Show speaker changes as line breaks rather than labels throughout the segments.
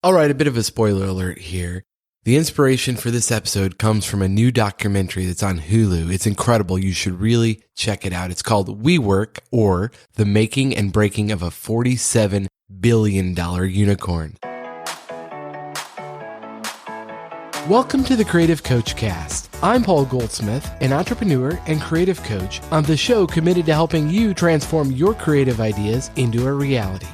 All right, a bit of a spoiler alert here. The inspiration for this episode comes from a new documentary that's on Hulu. It's incredible. You should really check it out. It's called WeWork, or The Making and Breaking of a $47 billion Unicorn. Welcome to the Creative Coach Cast. I'm Paul Goldsmith, an entrepreneur and creative coach on the show committed to helping you transform your creative ideas into a reality.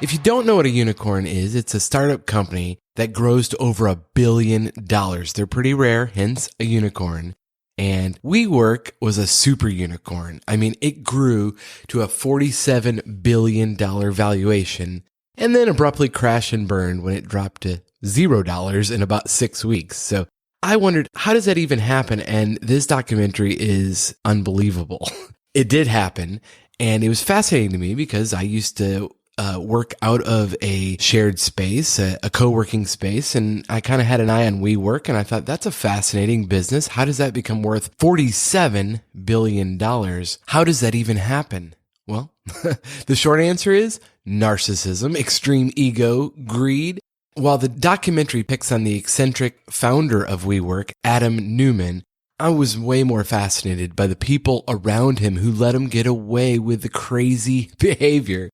If you don't know what a unicorn is, it's a startup company that grows to over $1 billion. They're pretty rare, hence a unicorn. And WeWork was a super unicorn. I mean, it grew to a $47 billion valuation and then abruptly crashed and burned when it dropped to $0 in about 6 weeks. So I wondered, how does that even happen? And this documentary is unbelievable. It did happen. And it was fascinating to me because I used to work out of a shared space, a co-working space, and I kind of had an eye on WeWork, and I thought, that's a fascinating business. How does that become worth $47 billion? How does that even happen? Well, the short answer is narcissism, extreme ego, greed. While the documentary picks on the eccentric founder of WeWork, Adam Neumann, I was way more fascinated by the people around him who let him get away with the crazy behavior.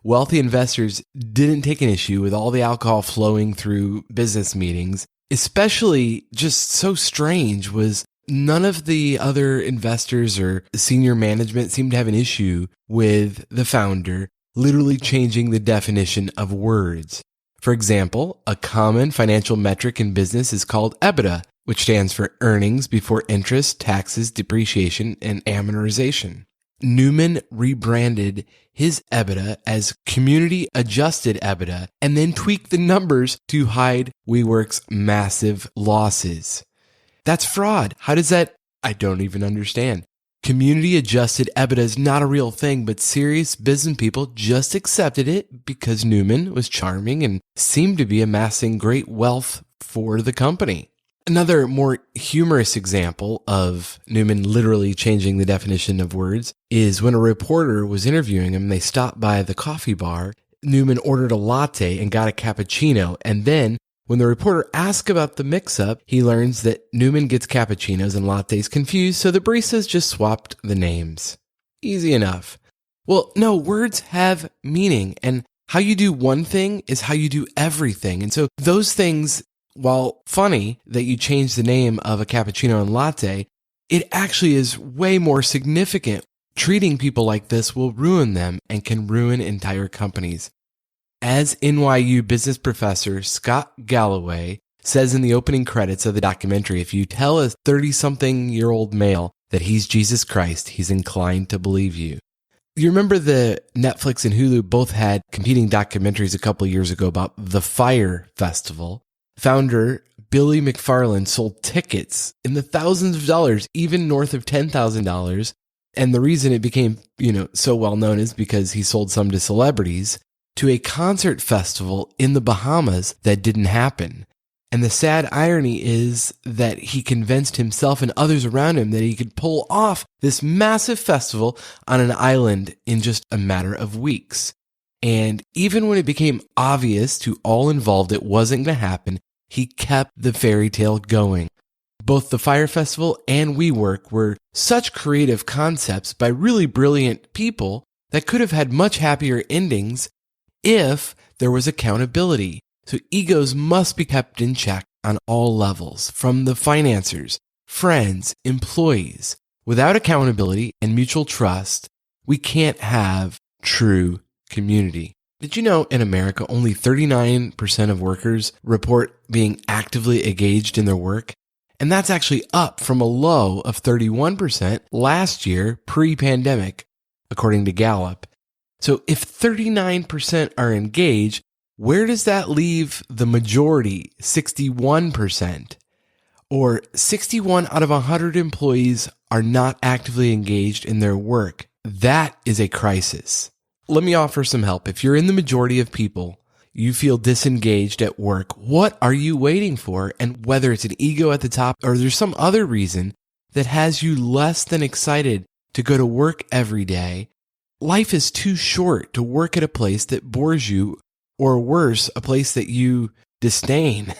Wealthy investors didn't take an issue with all the alcohol flowing through business meetings. Especially just so strange was none of the other investors or senior management seemed to have an issue with the founder literally changing the definition of words. For example, a common financial metric in business is called EBITDA, which stands for earnings before interest, taxes, depreciation, and amortization. Neumann rebranded his EBITDA as community adjusted EBITDA and then tweaked the numbers to hide WeWork's massive losses. That's fraud. How does that? I don't even understand. Community adjusted EBITDA is not a real thing, but serious business people just accepted it because Neumann was charming and seemed to be amassing great wealth for the company. Another more humorous example of Neumann literally changing the definition of words is when a reporter was interviewing him. They stopped by the coffee bar. Neumann ordered a latte and got a cappuccino. And then when the reporter asked about the mix-up, he learns that Neumann gets cappuccinos and lattes confused, so the baristas just swapped the names. Easy enough. Well, no, words have meaning, and how you do one thing is how you do everything. And so those things, while funny that you change the name of a cappuccino and latte, it actually is way more significant. Treating people like this will ruin them and can ruin entire companies. As NYU business professor Scott Galloway says in the opening credits of the documentary, if you tell a 30-something-year-old male that he's Jesus Christ, he's inclined to believe you. You remember the Netflix and Hulu both had competing documentaries a couple of years ago about the Fyre Festival. Founder Billy McFarland sold tickets in the thousands of dollars, even north of $10,000. And the reason it became, so well known is because he sold some to celebrities to a concert festival in the Bahamas that didn't happen. And the sad irony is that he convinced himself and others around him that he could pull off this massive festival on an island in just a matter of weeks. And even when it became obvious to all involved it wasn't going to happen, he kept the fairy tale going. Both the Fyre Festival and WeWork were such creative concepts by really brilliant people that could have had much happier endings if there was accountability. So egos must be kept in check on all levels, from the financiers, friends, employees. Without accountability and mutual trust, we can't have true community. Did you know in America, only 39% of workers report being actively engaged in their work? And that's actually up from a low of 31% last year, pre-pandemic, according to Gallup. So if 39% are engaged, where does that leave the majority, 61%? Or 61 out of 100 employees are not actively engaged in their work. That is a crisis. Let me offer some help. If you're in the majority of people, you feel disengaged at work, what are you waiting for? And whether it's an ego at the top or there's some other reason that has you less than excited to go to work every day, life is too short to work at a place that bores you or worse, a place that you disdain.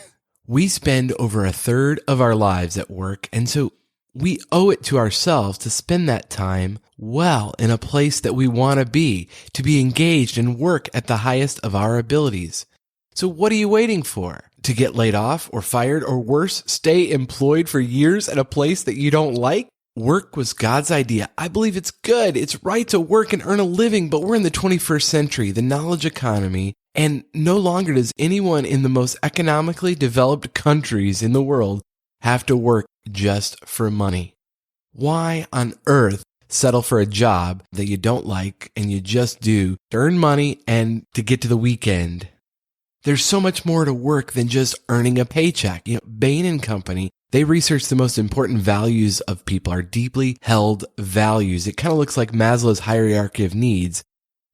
We spend over a third of our lives at work, and so we owe it to ourselves to spend that time well in a place that we want to be engaged and work at the highest of our abilities. So what are you waiting for? To get laid off or fired or worse, stay employed for years at a place that you don't like? Work was God's idea. I believe it's good. It's right to work and earn a living, but we're in the 21st century, the knowledge economy, and no longer does anyone in the most economically developed countries in the world have to work just for money. Why on earth settle for a job that you don't like and you just do to earn money and to get to the weekend? There's so much more to work than just earning a paycheck. Bain & Company, they research the most important values of people, our deeply held values. It kind of looks like Maslow's hierarchy of needs,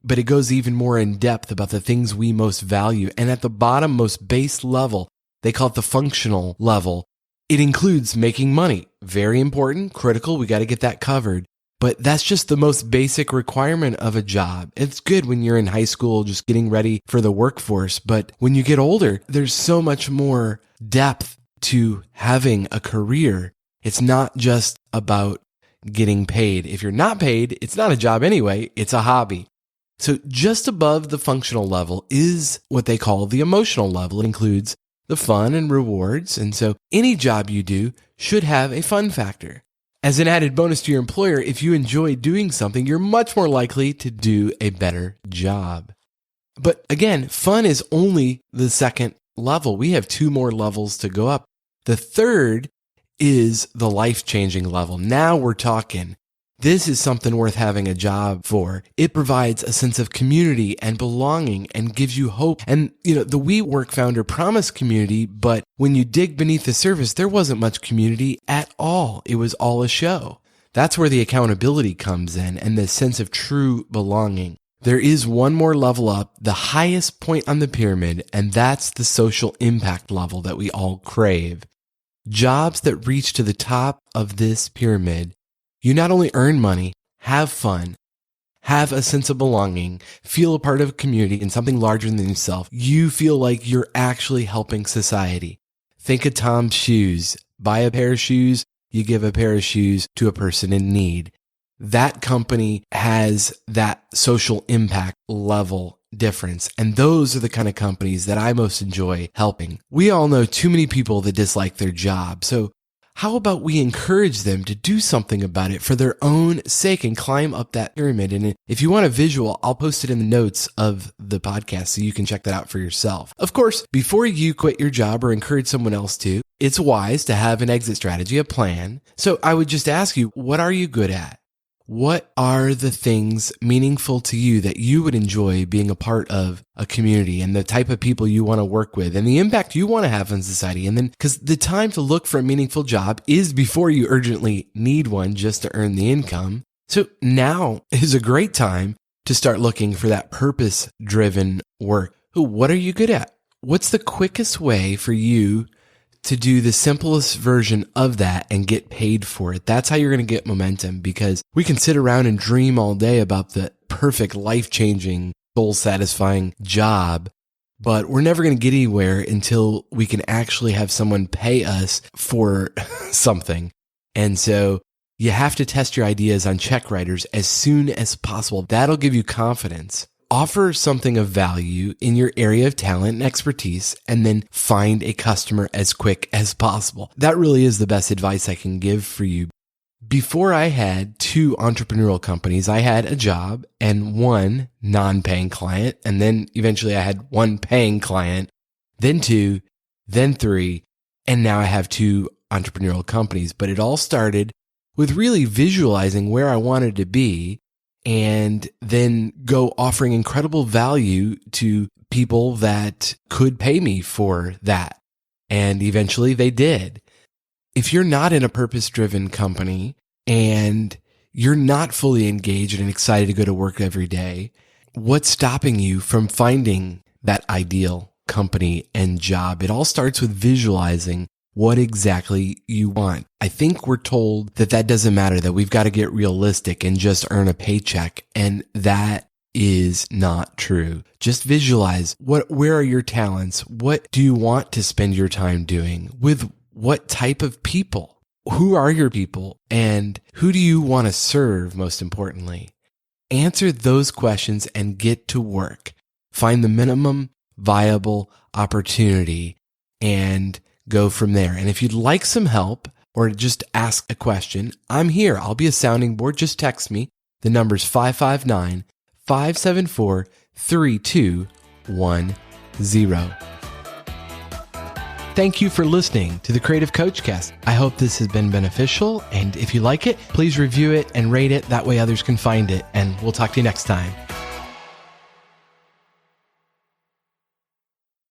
but it goes even more in depth about the things we most value. And at the bottom, most base level, they call it the functional level. It includes making money. Very important, critical. We got to get that covered. But that's just the most basic requirement of a job. It's good when you're in high school just getting ready for the workforce. But when you get older, there's so much more depth to having a career. It's not just about getting paid. If you're not paid, it's not a job anyway. It's a hobby. So just above the functional level is what they call the emotional level. It includes the fun and rewards. And so any job you do should have a fun factor. As an added bonus to your employer, if you enjoy doing something, you're much more likely to do a better job. But again, fun is only the second level. We have 2 more levels to go up. The third is the life-changing level. Now we're talking. This is something worth having a job for. It provides a sense of community and belonging and gives you hope. And, the WeWork founder promised community, but when you dig beneath the surface, there wasn't much community at all. It was all a show. That's where the accountability comes in and the sense of true belonging. There is one more level up, the highest point on the pyramid, and that's the social impact level that we all crave. Jobs that reach to the top of this pyramid, you not only earn money, have fun, have a sense of belonging, feel a part of a community and something larger than yourself. You feel like you're actually helping society. Think of Tom's shoes. Buy a pair of shoes, you give a pair of shoes to a person in need. That company has that social impact level difference. And those are the kind of companies that I most enjoy helping. We all know too many people that dislike their job. So how about we encourage them to do something about it for their own sake and climb up that pyramid? And if you want a visual, I'll post it in the notes of the podcast so you can check that out for yourself. Of course, before you quit your job or encourage someone else to, it's wise to have an exit strategy, a plan. So I would just ask you, what are you good at? What are the things meaningful to you that you would enjoy being a part of a community and the type of people you want to work with and the impact you want to have on society? And then, because the time to look for a meaningful job is before you urgently need one just to earn the income. So now is a great time to start looking for that purpose-driven work. What are you good at? What's the quickest way for you to do the simplest version of that and get paid for it? That's how you're going to get momentum, because we can sit around and dream all day about the perfect, life-changing, soul-satisfying job, but we're never going to get anywhere until we can actually have someone pay us for something. And so you have to test your ideas on check writers as soon as possible. That'll give you confidence. Offer something of value in your area of talent and expertise, and then find a customer as quick as possible. That really is the best advice I can give for you. Before I had 2 entrepreneurial companies, I had a job and 1 non-paying client, and then eventually I had 1 paying client, then 2, then 3, and now I have 2 entrepreneurial companies. But it all started with really visualizing where I wanted to be, and then go offering incredible value to people that could pay me for that. And eventually they did. If you're not in a purpose-driven company and you're not fully engaged and excited to go to work every day, what's stopping you from finding that ideal company and job? It all starts with visualizing what exactly you want. I think we're told that doesn't matter, that we've got to get realistic and just earn a paycheck. And that is not true. Just visualize where are your talents? What do you want to spend your time doing? With what type of people? Who are your people? And who do you want to serve, most importantly? Answer those questions and get to work. Find the minimum viable opportunity and go from there. And if you'd like some help or just ask a question, I'm here. I'll be a sounding board. Just text me. The number's 559-574-3210. Thank you for listening to the Creative Coach Cast. I hope this has been beneficial. And if you like it, please review it and rate it. That way others can find it. And we'll talk to you next time.